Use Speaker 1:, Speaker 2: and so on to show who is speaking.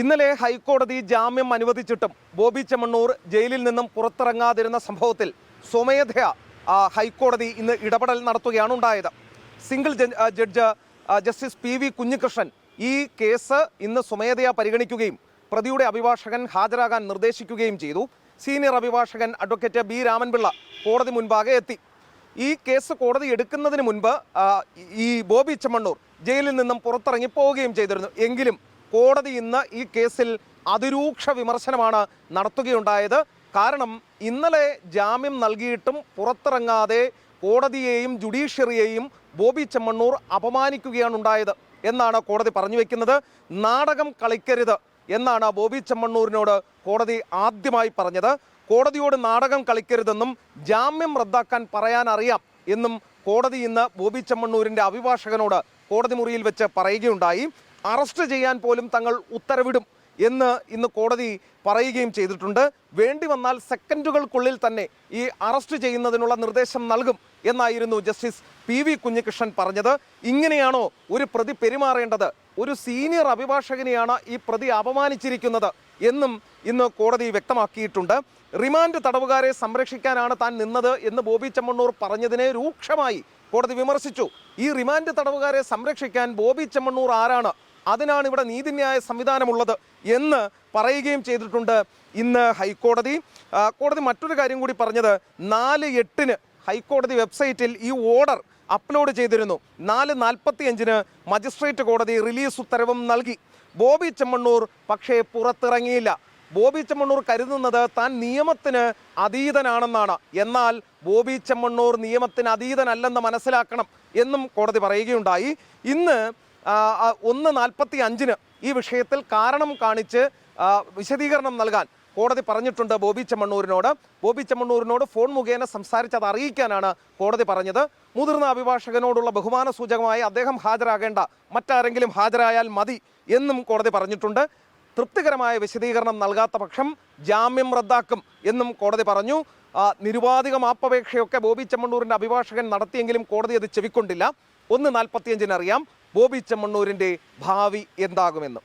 Speaker 1: ഇന്നലെ ഹൈക്കോടതി ജാമ്യം അനുവദിച്ചിട്ടും ബോബി ചെമ്മണ്ണൂർ ജയിലിൽ നിന്നും പുറത്തിറങ്ങാതിരുന്ന സംഭവത്തിൽ സ്വമേധയാ ഹൈക്കോടതി ഇന്ന് ഇടപെടൽ നടത്തുകയാണ് ഉണ്ടായത്. Single judge justice P V Kunhikrishnan ഈ കേസ് ഇന്ന് സ്വമേധയാ പരിഗണിക്കുകയും പ്രതിയുടെ അഭിഭാഷകൻ ഹാജരാകാൻ നിർദ്ദേശിക്കുകയും ചെയ്തു. സീനിയർ അഭിഭാഷകൻ അഡ്വക്കേറ്റ് ബി രാമൻപിള്ള കോടതി മുൻപാകെ എത്തി. ഈ കേസ് കോടതി എടുക്കുന്നതിന് മുൻപ് ഈ ബോബി ചെമ്മണ്ണൂർ ജയിലിൽ നിന്നും പുറത്തിറങ്ങി പോവുകയും ചെയ്തിരുന്നു. എങ്കിലും കോടതി ഇന്ന് ഈ കേസിൽ അതിരൂക്ഷ വിമർശനമാണ് നടത്തുകയുണ്ടായത്. കാരണം ഇന്നലെ ജാമ്യം നൽകിയിട്ടും പുറത്തിറങ്ങാതെ കോടതിയെയും ജുഡീഷ്യറിയെയും ബോബി ചെമ്മണ്ണൂർ അപമാനിക്കുകയാണ് ഉണ്ടായത് എന്നാണ് കോടതി പറഞ്ഞു വെക്കുന്നത്. നാടകം കളിക്കരുത് എന്നാണ് ബോബി ചെമ്മണ്ണൂരിനോട് കോടതി ആദ്യമായി പറഞ്ഞത്. കോടതിയോട് നാടകം കളിക്കരുതെന്നും ജാമ്യം റദ്ദാക്കാൻ പറയാൻ അറിയാം എന്നും കോടതി ഇന്ന് ബോബി ചെമ്മണ്ണൂരിൻ്റെ അഭിഭാഷകനോട് കോടതി മുറിയിൽ വെച്ച് പറയുകയുണ്ടായി. അറസ്റ്റ് ചെയ്യാൻ പോലും തങ്ങൾ ഉത്തരവിടും എന്ന് ഇന്ന് കോടതി പറയുകയും ചെയ്തിട്ടുണ്ട്. വേണ്ടി വന്നാൽ സെക്കൻഡുകൾക്കുള്ളിൽ തന്നെ ഈ അറസ്റ്റ് ചെയ്യുന്നതിനുള്ള നിർദ്ദേശം നൽകും എന്നായിരുന്നു ജസ്റ്റിസ് പി വി കുഞ്ഞികൃഷ്ണൻ പറഞ്ഞത്. ഇങ്ങനെയാണോ ഒരു പ്രതി പെരുമാറേണ്ടത്? ഒരു സീനിയർ അഭിഭാഷകനെയാണ് ഈ പ്രതി അപമാനിച്ചിരിക്കുന്നത് എന്നും ഇന്ന് കോടതി വ്യക്തമാക്കിയിട്ടുണ്ട്. റിമാൻഡ് തടവുകാരെ സംരക്ഷിക്കാനാണ് താൻ നിന്നത് എന്ന് ബോബി ചെമ്മണ്ണൂർ പറഞ്ഞതിനെ രൂക്ഷമായി കോടതി വിമർശിച്ചു. ഈ റിമാൻഡ് തടവുകാരെ സംരക്ഷിക്കാൻ ബോബി ചെമ്മണ്ണൂർ ആരാണ്? അതിനാണ് ഇവിടെ നീതിന്യായ സംവിധാനമുള്ളത് എന്ന് പറയുകയും ചെയ്തിട്ടുണ്ട് ഇന്ന് ഹൈക്കോടതി. കോടതി മറ്റൊരു കാര്യം കൂടി പറഞ്ഞത് 4/8 ഹൈക്കോടതി വെബ്സൈറ്റിൽ ഈ ഓർഡർ അപ്ലോഡ് ചെയ്തിരുന്നു. 4:45 മജിസ്ട്രേറ്റ് കോടതി റിലീസ് ഉത്തരവും നൽകി. ബോബി ചെമ്മണ്ണൂർ പക്ഷേ പുറത്തിറങ്ങിയില്ല. ബോബി ചെമ്മണ്ണൂർ കരുതുന്നത് താൻ നിയമത്തിന് അതീതനാണെന്നാണ്. എന്നാൽ ബോബി ചെമ്മണ്ണൂർ നിയമത്തിന് അതീതനല്ലെന്ന് മനസ്സിലാക്കണം എന്നും കോടതി പറയുകയുണ്ടായി. ഇന്ന് 1:45 ഈ വിഷയത്തിൽ കാരണം കാണിച്ച് വിശദീകരണം നൽകാൻ കോടതി പറഞ്ഞിട്ടുണ്ട് ബോബി ചെമ്മണ്ണൂരിനോട്. ബോബി ചെമ്മണ്ണൂരിനോട് ഫോൺ മുഖേന സംസാരിച്ചത് അറിയിക്കാനാണ് കോടതി പറഞ്ഞത്. മുതിർന്ന അഭിഭാഷകനോടുള്ള ബഹുമാന സൂചകമായി അദ്ദേഹം ഹാജരാകേണ്ട, മറ്റാരെങ്കിലും ഹാജരായാൽ മതി എന്നും കോടതി പറഞ്ഞിട്ടുണ്ട്. തൃപ്തികരമായ വിശദീകരണം നൽകാത്ത പക്ഷം ജാമ്യം റദ്ദാക്കും എന്നും കോടതി പറഞ്ഞു. നിരുപാധിക മാപ്പപേക്ഷയൊക്കെ ബോബി ചെമ്മണ്ണൂരിൻ്റെ അഭിഭാഷകൻ നടത്തിയെങ്കിലും കോടതി അത് ചെവിക്കൊണ്ടില്ല. 1:45 അറിയാം ബോബി ചെമ്മണ്ണൂരിൻ്റെ ഭാവി എന്താകുമെന്ന്.